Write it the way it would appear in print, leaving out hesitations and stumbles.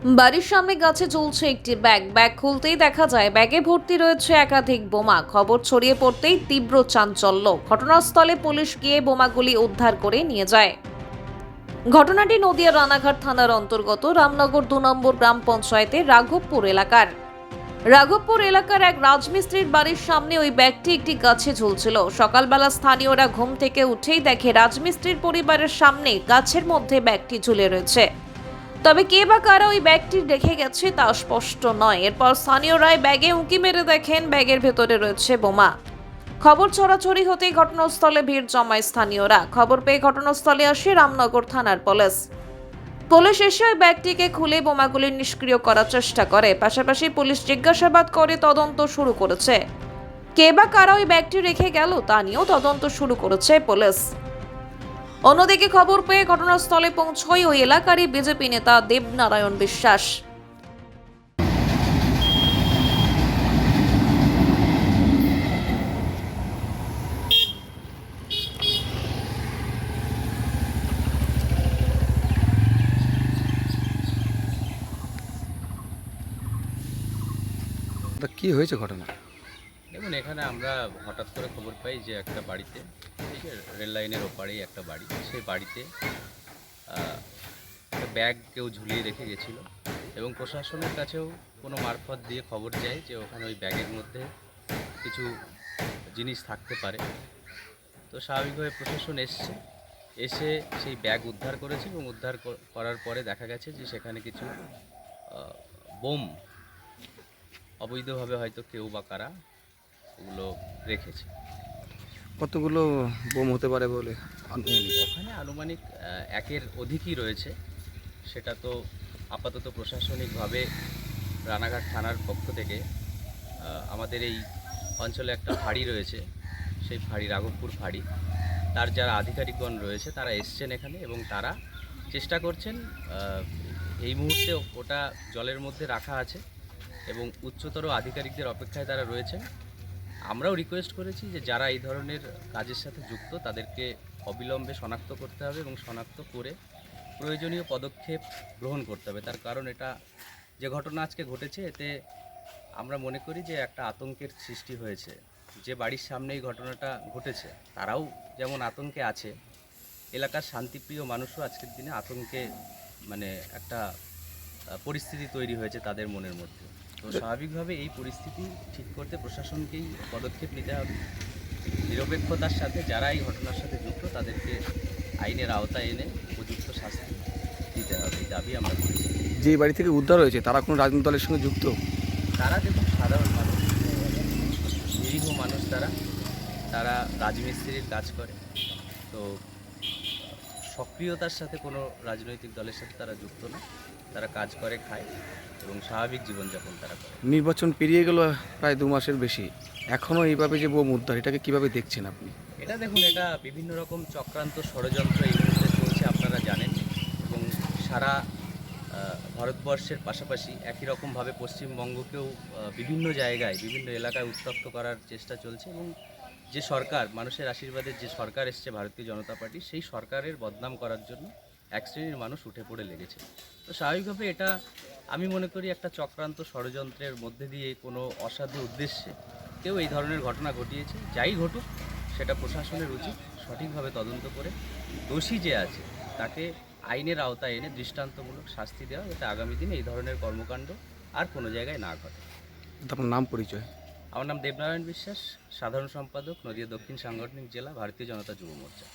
বাড়ির সামনে গাছে ঝুলছে একটি ব্যাগ খুলতেই দেখা যায় ব্যাগে ভর্তি রয়েছে একাধিক বোমা। খবর ছড়িয়ে পড়তেই তীব্র চাঞ্চল্য। ঘটনাস্থলে পুলিশ গিয়ে বোমাগুলি উদ্ধার করে নিয়ে যায়। ঘটনাটি নদিয়া রানাঘাট থানার অন্তর্গত রামনগর 2 নম্বর গ্রাম পঞ্চায়েতের রাঘবপুর এলাকার এক রাজমিস্ত্রির বাড়ির সামনে ওই ব্যাগটি একটি গাছে ঝুলছিল। সকালবেলা স্থানীয়রা ঘুম থেকে উঠেই দেখে রাজমিস্ত্রির পরিবারের সামনে গাছের মধ্যে ব্যাগটি ঝুলে রয়েছে। তবে কে বা কারা ওই ব্যাগটি রেখে গেছে তা স্পষ্ট নয়। এরপর স্থানীয়রাই ব্যাগে উঁকি মেরে দেখেন ব্যাগের ভেতরে রয়েছে বোমা। খবর ছড়াছড়ি হতেই ঘটনাস্থলে ভিড় জমায় স্থানীয়রা। খবর পেয়ে ঘটনাস্থলে আসে রামনগর থানার পুলিশ এসে ওই ব্যাগটিকে খুলে বোমাগুলি নিষ্ক্রিয় করার চেষ্টা করে। পাশাপাশি পুলিশ জিজ্ঞাসাবাদ করে তদন্ত শুরু করেছে। কে বা কারা ওই ব্যাগটি রেখে গেল তা নিয়েও তদন্ত শুরু করেছে পুলিশ। অন্যদিকে খবর পেয়ে ঘটনাস্থলে পৌঁছয় ওই এলাকারই বিজেপি নেতা দেবনারায়ণ বিশ্বাস। তা কি হয়েছে ঘটনা? দেখুন, এখানে আমরা হঠাৎ করে খবর পাই যে একটা বাড়িতে, ঠিক আছে, রেল লাইনের ওপারেই একটা বাড়ি, সেই বাড়িতে একটা ব্যাগ কেউ ঝুলিয়ে রেখে গেছিল এবং প্রশাসনের কাছেও কোনো মারফত দিয়ে খবর যায় যে ওখানে ওই ব্যাগের মধ্যে কিছু জিনিস থাকতে পারে। তো স্বাভাবিকভাবে প্রশাসন এসে সেই ব্যাগ উদ্ধার করেছে এবং উদ্ধার করার পরে দেখা গেছে যে সেখানে কিছু বোম অবৈধভাবে হয়তো কেউ বা কারা ওগুলো রেখেছে। কতগুলো বোম হতে পারে বলে আনুমানিক? ওখানে আনুমানিক একের অধিকই রয়েছে। সেটা তো আপাতত প্রশাসনিকভাবে রানাঘাট থানার পক্ষ থেকে আমাদের এই অঞ্চলে একটা ফাঁড়ি রয়েছে, সেই ফাঁড়ি রাঘবপুর ফাঁড়ি, তার যারা আধিকারিকগণ রয়েছে তারা এসছেন এখানে এবং তারা চেষ্টা করছেন। এই মুহূর্তে ওটা জলের মধ্যে রাখা আছে এবং উচ্চতর আধিকারিকদের অপেক্ষায় তারা রয়েছেন। আমরাও রিকোয়েস্ট করেছি যে যারা এই ধরনের কাজের সাথে যুক্ত তাদেরকে অবিলম্বে শনাক্ত করতে হবে এবং শনাক্ত করে প্রয়োজনীয় পদক্ষেপ গ্রহণ করতে হবে। তার কারণ এটা যে ঘটনা আজকে ঘটেছে, এতে আমরা মনে করি যে একটা আতঙ্কের সৃষ্টি হয়েছে। যে বাড়ির সামনে এই ঘটনাটা ঘটেছে তারাও যেমন আতঙ্কে আছে, এলাকার শান্তিপ্রিয় মানুষও আজকের দিনে আতঙ্কে, মানে একটা পরিস্থিতি তৈরি হয়েছে তাদের মনের মধ্যে। তো স্বাভাবিকভাবে এই পরিস্থিতি ঠিক করতে প্রশাসনকেই পদক্ষেপ নিতে হবে। নিরপেক্ষতার সাথে যারা এই ঘটনার সাথে যুক্ত তাদেরকে আইনের আওতায় এনে উপযুক্ত শাস্তি দিতে হবে, এই দাবি আমরা করেছি। যে বাড়ি থেকে উদ্ধার হয়েছে তারা কোনো রাজনৈতিক দলের সঙ্গে যুক্ত? তারা দেখুন সাধারণ মানুষ, নিরীহ মানুষ, তারা রাজমিস্ত্রির কাজ করে। তো সক্রিয়তার সাথে কোনো রাজনৈতিক দলের সাথে তারা যুক্ত না। তারা কাজ করে, খায় এবং স্বাভাবিক জীবনযাপন তারা করে। নির্বাচন পেরিয়ে গেল প্রায় 2 মাসের বেশি, এখনও এইভাবে যে বোম উদ্ধার, এটাকে কিভাবে দেখছেন আপনি? এটা দেখুন, এটা বিভিন্ন রকম চক্রান্ত ষড়যন্ত্র এই মুহূর্তে চলছে, আপনারা জানেন। এবং সারা ভারতবর্ষের পাশাপাশি একই রকমভাবে পশ্চিমবঙ্গকেও বিভিন্ন জায়গায়, বিভিন্ন এলাকায় উত্তপ্ত করার চেষ্টা চলছে। এবং যে সরকার, মানুষের আশীর্বাদের যে সরকার এসছে ভারতীয় জনতা পার্টি, সেই সরকারের বদনাম করার জন্য এক শ্রেণীর মানুষ উঠে পড়ে লেগেছে। তো স্বাভাবিকভাবে এটা আমি মনে করি একটা চক্রান্ত ষড়যন্ত্রের মধ্যে দিয়ে কোনো অসাধু উদ্দেশ্যে কেউ এই ধরনের ঘটনা ঘটিয়েছে। যাই ঘটুক, সেটা প্রশাসনের উচিত সঠিকভাবে তদন্ত করে দোষী যে আছে তাকে আইনের আওতায় এনে দৃষ্টান্তমূলক শাস্তি দেওয়া, যাতে আগামী দিনে এই ধরনের কর্মকাণ্ড আর কোনো জায়গায় না ঘটে। আপনার নাম, পরিচয়? আমার নাম দেবনারায়ণ বিশ্বাস, সাধারণ সম্পাদক, নদিয়া দক্ষিণ সাংগঠনিক জেলা, ভারতীয় জনতা যুব মোর্চা।